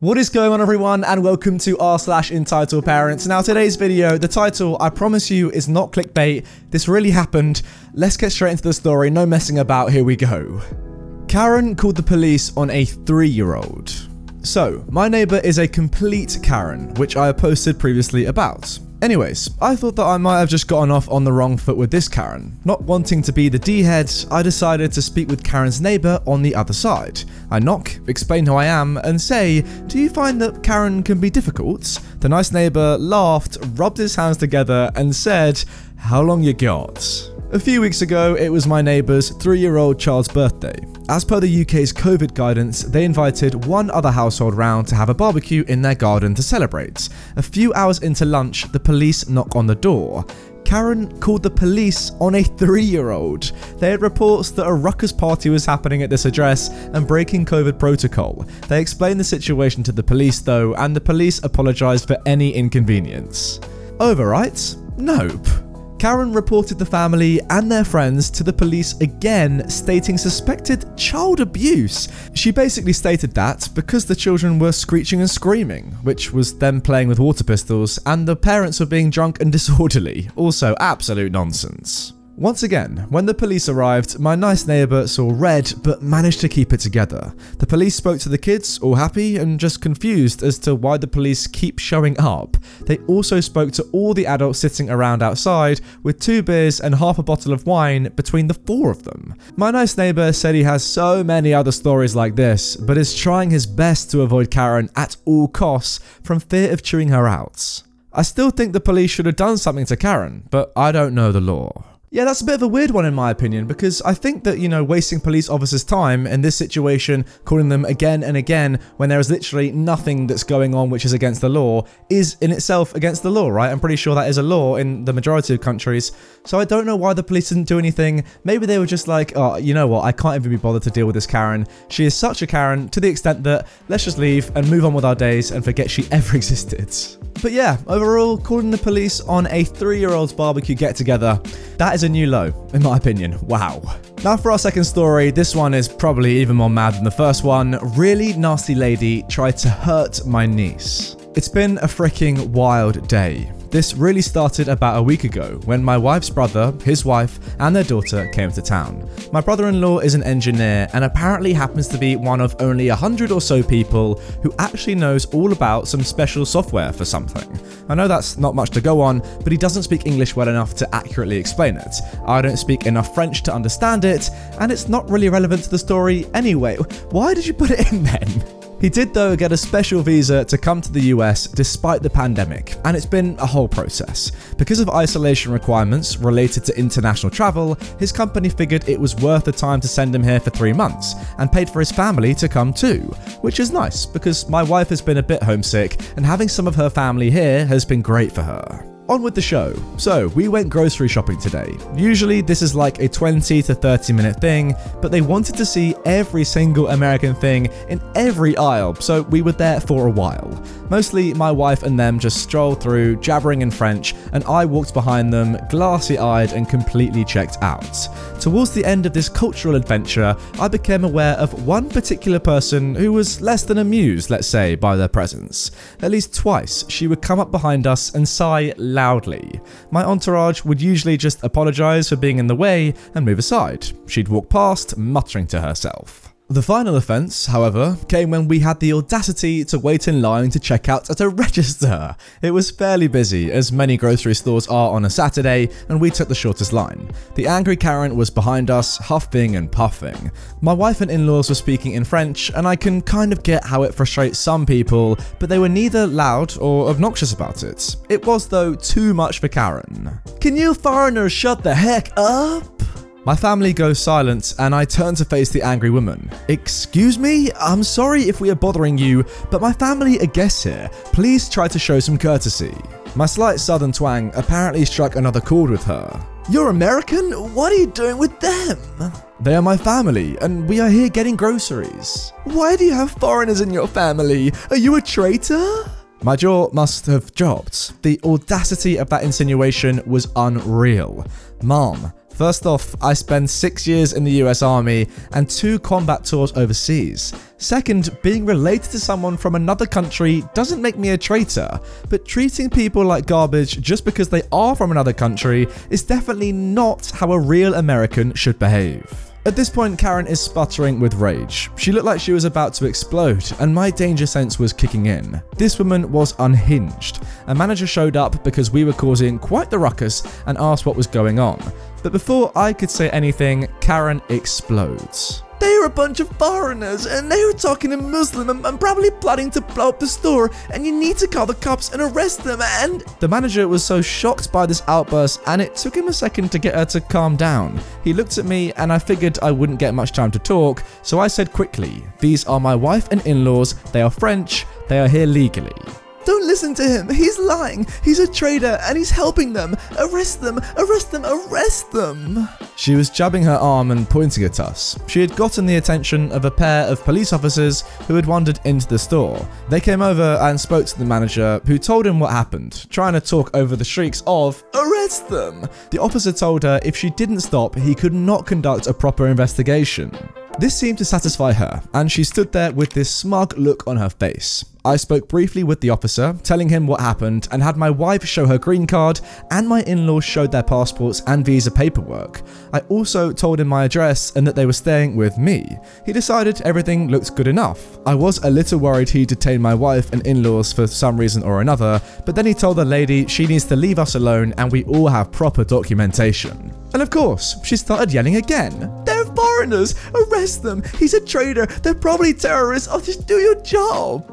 What is going on, everyone, and welcome to r/EntitledParents. Now, today's video, the title, I promise you, is not clickbait. This really happened. Let's get straight into the story. No messing about. Here we go. Karen called the police on a 3-year-old. So, my neighbor is a complete Karen, which I have posted previously about. Anyways, I thought that I might have just gotten off on the wrong foot with this Karen. Not wanting to be the D-head, I decided to speak with Karen's neighbor on the other side. I knock, explain who I am, and say, "Do you find that Karen can be difficult?" The nice neighbor laughed, rubbed his hands together, and said, "How long you got?" A few weeks ago, it was my neighbour's 3-year-old child's birthday. As per the UK's COVID guidance, they invited one other household round to have a barbecue in their garden to celebrate. A few hours into lunch, the police knock on the door. Karen called the police on a 3-year-old. They had reports that a ruckus party was happening at this address and breaking COVID protocol. They explained the situation to the police though, and the police apologised for any inconvenience. Over, right? Nope. Karen reported the family and their friends to the police again, stating suspected child abuse. She basically stated that because the children were screeching and screaming, which was them playing with water pistols, and the parents were being drunk and disorderly. Also absolute nonsense. Once again, when the police arrived, my nice neighbour saw red but managed to keep it together. The police spoke to the kids, all happy and just confused as to why the police keep showing up. They also spoke to all the adults sitting around outside with 2 beers and half a bottle of wine between the 4 of them. My nice neighbour said he has so many other stories like this, but is trying his best to avoid Karen at all costs from fear of chewing her out. I still think the police should have done something to Karen, but I don't know the law. Yeah, that's a bit of a weird one in my opinion, because I think that, wasting police officers' time in this situation, calling them again and again when there is literally nothing that's going on which is against the law, is in itself against the law, right? I'm pretty sure that is a law in the majority of countries. So I don't know why the police didn't do anything. Maybe they were just like, oh, you know what, I can't even be bothered to deal with this Karen. She is such a Karen to the extent that let's just leave and move on with our days and forget she ever existed. But yeah, overall, calling the police on a 3-year-old's barbecue get-together, that is a new low, in my opinion. Wow. Now for our second story, this one is probably even more mad than the first one. Really nasty lady tried to hurt my niece. It's been a freaking wild day. This really started about a week ago when my wife's brother, his wife, and their daughter came to town. My brother-in-law is an engineer and apparently happens to be one of only 100 or so people who actually knows all about some special software for something. I know that's not much to go on, but he doesn't speak English well enough to accurately explain it. I don't speak enough French to understand it, and it's not really relevant to the story anyway. Why did you put it in then? He did though get a special visa to come to the US despite the pandemic, and it's been a whole process. Because of isolation requirements related to international travel, his company figured it was worth the time to send him here for 3 months, and paid for his family to come too, which is nice because my wife has been a bit homesick, and having some of her family here has been great for her. On with the show. So, we went grocery shopping today. Usually this is like a 20 to 30 minute thing, but they wanted to see every single American thing in every aisle, so we were there for a while. Mostly my wife and them just strolled through, jabbering in French, and I walked behind them, glassy-eyed and completely checked out. Towards the end of this cultural adventure, I became aware of one particular person who was less than amused, let's say, by their presence. At least twice, she would come up behind us and sigh loudly. My entourage would usually just apologise for being in the way and move aside. She'd walk past, muttering to herself. The final offence, however, came when we had the audacity to wait in line to check out at a register. It was fairly busy, as many grocery stores are on a Saturday, and we took the shortest line. The angry Karen was behind us, huffing and puffing. My wife and in-laws were speaking in French, and I can kind of get how it frustrates some people, but they were neither loud or obnoxious about it. It was, though, too much for Karen. "Can you foreigners shut the heck up?" My family goes silent and I turn to face the angry woman. "Excuse me? I'm sorry if we are bothering you, but my family are guests here. Please try to show some courtesy." My slight southern twang apparently struck another chord with her. "You're American? What are you doing with them?" "They are my family and we are here getting groceries." "Why do you have foreigners in your family? Are you a traitor?" My jaw must have dropped. The audacity of that insinuation was unreal. "Mom, First off, I spent 6 years in the US Army and 2 combat tours overseas. Second, being related to someone from another country doesn't make me a traitor, but treating people like garbage just because they are from another country is definitely not how a real American should behave. At this point, Karen is sputtering with rage. She looked like she was about to explode, and my danger sense was kicking in. This woman was unhinged. A manager showed up because we were causing quite the ruckus and asked what was going on. But before I could say anything, Karen explodes. They were a bunch of foreigners, and they were talking in Muslim and probably plotting to blow up the store, and you need to call the cops and arrest them, and... The manager was so shocked by this outburst, and it took him a second to get her to calm down. He looked at me, and I figured I wouldn't get much time to talk, so I said quickly, "These are my wife and in-laws, they are French, they are here legally." Don't listen to him, he's lying, he's a traitor and he's helping them. Arrest them, arrest them, arrest them. She was jabbing her arm and pointing at us. She had gotten the attention of a pair of police officers who had wandered into the store. They came over and spoke to the manager, who told him what happened, trying to talk over the shrieks of, "Arrest them!" The officer told her if she didn't stop, he could not conduct a proper investigation. This seemed to satisfy her, and she stood there with this smug look on her face. I spoke briefly with the officer, telling him what happened, and had my wife show her green card, and my in-laws showed their passports and visa paperwork. I also told him my address and that they were staying with me. He decided everything looked good enough. I was a little worried he'd detain my wife and in-laws for some reason or another, but then he told the lady she needs to leave us alone and we all have proper documentation. And of course, she started yelling again. "They're foreigners! Arrest them! He's a traitor! They're probably terrorists! Oh, just do your job!"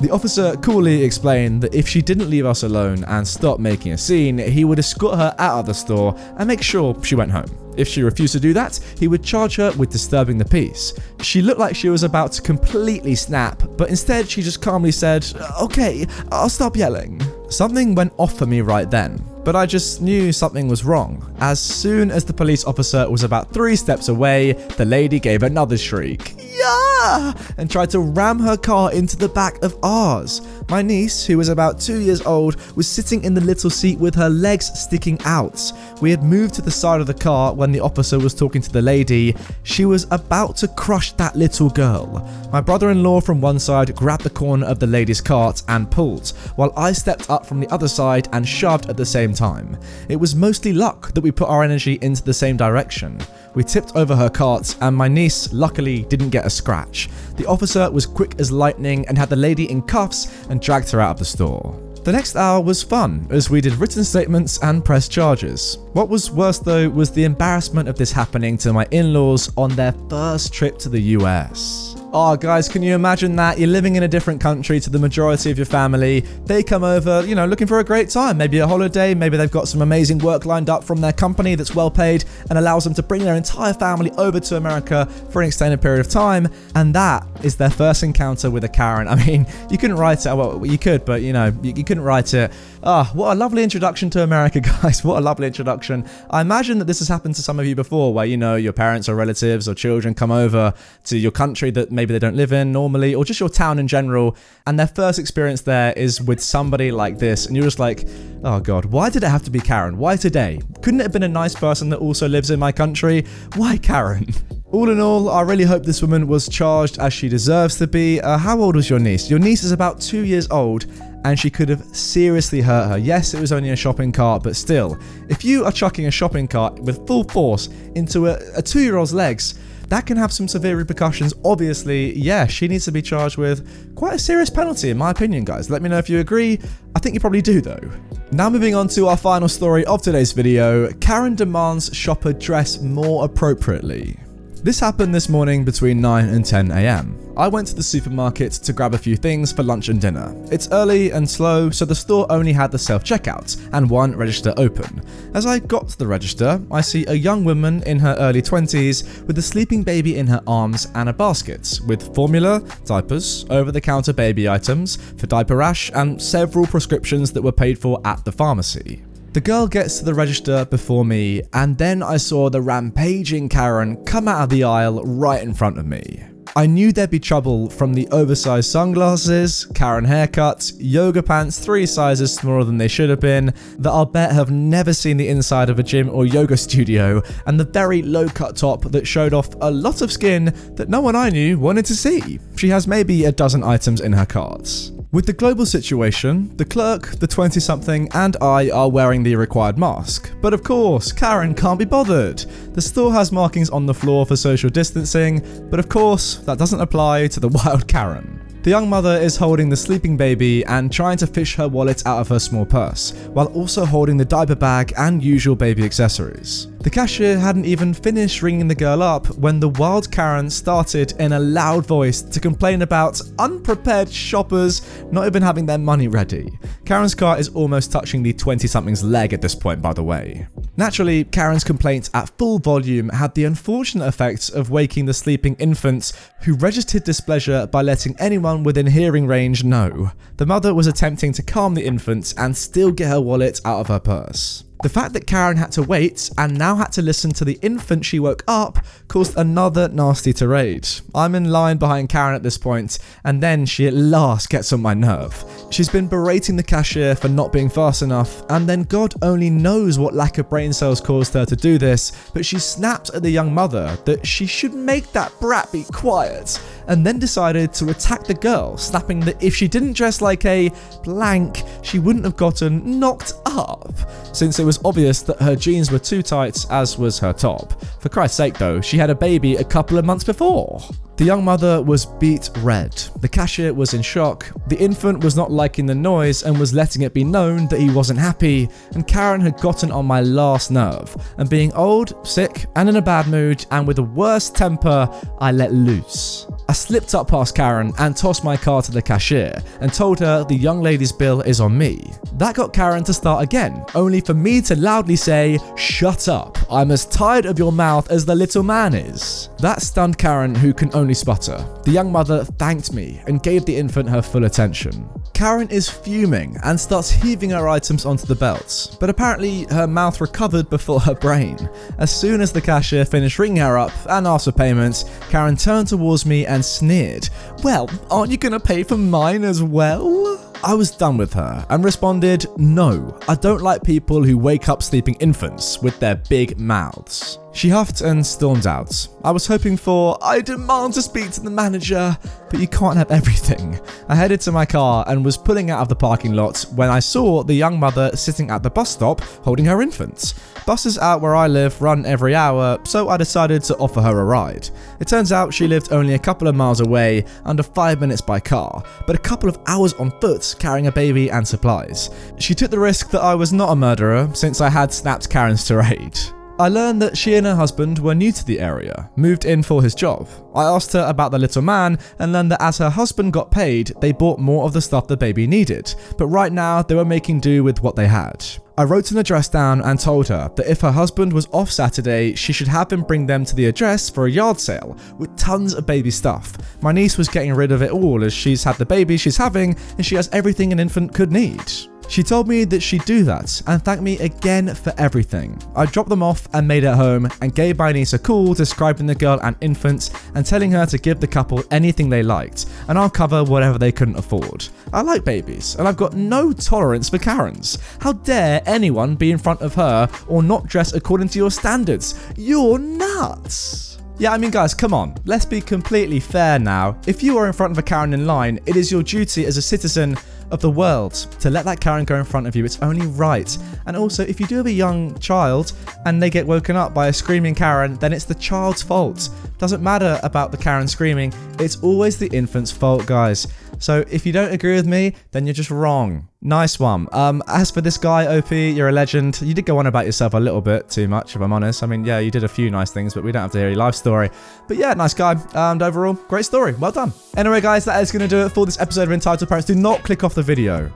The officer coolly explained that if she didn't leave us alone and stop making a scene, he would escort her out of the store and make sure she went home. If she refused to do that, he would charge her with disturbing the peace. She looked like she was about to completely snap, but instead she just calmly said, "Okay, I'll stop yelling." Something went off for me right then, but I just knew something was wrong. As soon as the police officer was about 3 steps away, the lady gave another shriek, "Yeah!" and tried to ram her car into the back of ours. My niece, who was about 2 years old, was sitting in the little seat with her legs sticking out. We had moved to the side of the car when the officer was talking to the lady. She was about to crush that little girl. My brother-in-law from one side grabbed the corner of the lady's cart and pulled, while I stepped up from the other side and shoved at the same time. It was mostly luck that we put our energy into the same direction. We tipped over her cart, and my niece luckily didn't get a scratch. The officer was quick as lightning and had the lady in cuffs and dragged her out of the store. The next hour was fun, as we did written statements and pressed charges. What was worse though was the embarrassment of this happening to my in-laws on their first trip to the US. Oh guys, can you imagine that? You're living in a different country to the majority of your family. They come over, you know, looking for a great time, maybe a holiday, maybe they've got some amazing work lined up from their company that's well paid and allows them to bring their entire family over to America for an extended period of time. And that is their first encounter with a Karen. I mean, you couldn't write it, well, you could, but you know, you couldn't write it. Ah, what a lovely introduction to America, guys. What a lovely introduction. I imagine that this has happened to some of you before, where, you know, your parents or relatives or children come over to your country that maybe they don't live in normally, or just your town in general, and their first experience there is with somebody like this, and you're just like, oh god, why did it have to be Karen? Why today? Couldn't it have been a nice person that also lives in my country? Why Karen? All in all, I really hope this woman was charged as she deserves to be. How old was your niece? Your niece is about 2 years old, and she could have seriously hurt her. Yes, it was only a shopping cart, but still, if you are chucking a shopping cart with full force into a 2-year-old's legs, that can have some severe repercussions. Obviously, yeah, she needs to be charged with quite a serious penalty, in my opinion, guys. Let me know if you agree. I think you probably do, though. Now moving on to our final story of today's video, Karen demands shopper dress more appropriately. This happened this morning between 9 and 10 AM. I went to the supermarket to grab a few things for lunch and dinner. It's early and slow, so the store only had the self-checkout and one register open. As I got to the register, I see a young woman in her early 20s with a sleeping baby in her arms and a basket with formula, diapers, over-the-counter baby items, for diaper rash, and several prescriptions that were paid for at the pharmacy. The girl gets to the register before me, and then I saw the rampaging Karen come out of the aisle right in front of me. I knew there'd be trouble from the oversized sunglasses, Karen haircuts, yoga pants 3 sizes smaller than they should have been, that I'll bet have never seen the inside of a gym or yoga studio, and the very low-cut top that showed off a lot of skin that no one I knew wanted to see. She has maybe a dozen items in her carts. With the global situation, the clerk, the 20-something, and I are wearing the required mask. But of course, Karen can't be bothered. The store has markings on the floor for social distancing, but of course, that doesn't apply to the wild Karen. The young mother is holding the sleeping baby and trying to fish her wallet out of her small purse, while also holding the diaper bag and usual baby accessories. The cashier hadn't even finished ringing the girl up when the wild Karen started in a loud voice to complain about unprepared shoppers not even having their money ready. Karen's cart is almost touching the 20-something's leg at this point, by the way. Naturally, Karen's complaint at full volume had the unfortunate effect of waking the sleeping infant, who registered displeasure by letting anyone within hearing range know. The mother was attempting to calm the infant and still get her wallet out of her purse. The fact that Karen had to wait and now had to listen to the infant she woke up caused another nasty tirade. I'm in line behind Karen at this point, and then she at last gets on my nerve. She's been berating the cashier for not being fast enough, and then God only knows what lack of brain cells caused her to do this, but she snapped at the young mother that she should make that brat be quiet, and then decided to attack the girl, snapping that if she didn't dress like a blank, she wouldn't have gotten knocked up, since it was obvious that her jeans were too tight, as was her top. For Christ's sake though, she had a baby a couple of months before. The young mother was beet red. The cashier was in shock. The infant was not liking the noise and was letting it be known that he wasn't happy, and Karen had gotten on my last nerve, and being old, sick, and in a bad mood, and with the worst temper, I let loose. I slipped up past Karen and tossed my card to the cashier and told her the young lady's bill is on me. That got Karen to start again, only for me to loudly say, "Shut up, I'm as tired of your mouth as the little man is." That stunned Karen, who can only sputter. The young mother thanked me and gave the infant her full attention. Karen is fuming and starts heaving her items onto the belt, but apparently her mouth recovered before her brain. As soon as the cashier finished ringing her up and asked for payment, Karen turned towards me and sneered, "Well, aren't you gonna pay for mine as well?" I was done with her and responded, "No, I don't like people who wake up sleeping infants with their big mouths." She huffed and stormed out. I was hoping for, "I demand to speak to the manager," but you can't have everything. I headed to my car and was pulling out of the parking lot when I saw the young mother sitting at the bus stop holding her infant. Buses out where I live run every hour, so I decided to offer her a ride. It turns out she lived only a couple of miles away, under 5 minutes by car, but a couple of hours on foot carrying a baby and supplies. She took the risk that I was not a murderer, since I had snapped Karen's tirade. I learned that she and her husband were new to the area, moved in for his job. I asked her about the little man and learned that as her husband got paid, they bought more of the stuff the baby needed, but right now they were making do with what they had. I wrote an address down and told her that if her husband was off Saturday, she should have him bring them to the address for a yard sale with tons of baby stuff. My niece was getting rid of it all as she's had the baby she's having and she has everything an infant could need. She told me that she'd do that and thanked me again for everything. I dropped them off and made it home and gave my niece a call describing the girl and infant and telling her to give the couple anything they liked and I'll cover whatever they couldn't afford. I like babies and I've got no tolerance for Karens. How dare anyone be in front of her or not dress according to your standards? You're nuts! Yeah, I mean guys, come on, let's be completely fair now. If you are in front of a Karen in line, it is your duty as a citizen of the world to let that Karen go in front of you. It's only right. And also, if you do have a young child and they get woken up by a screaming Karen, then it's the child's fault. Doesn't matter about the Karen screaming, it's always the infant's fault, guys. So if you don't agree with me, then you're just wrong. Nice one. As for this guy, OP, you're a legend. You did go on about yourself a little bit too much, if I'm honest. I mean, yeah, you did a few nice things, but we don't have to hear your life story. But yeah, nice guy. And overall, great story. Well done. Anyway, guys, that is going to do it for this episode of Entitled Parents. Do not click off the video.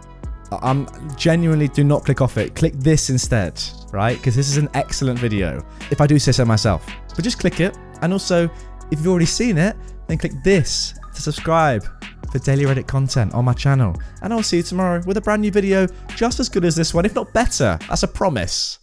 Genuinely, do not click off it. Click this instead, right? Because this is an excellent video, if I do say so myself. But just click it. And also, if you've already seen it, then click this to subscribe for daily Reddit content on my channel. And I'll see you tomorrow with a brand new video just as good as this one, if not better. That's a promise.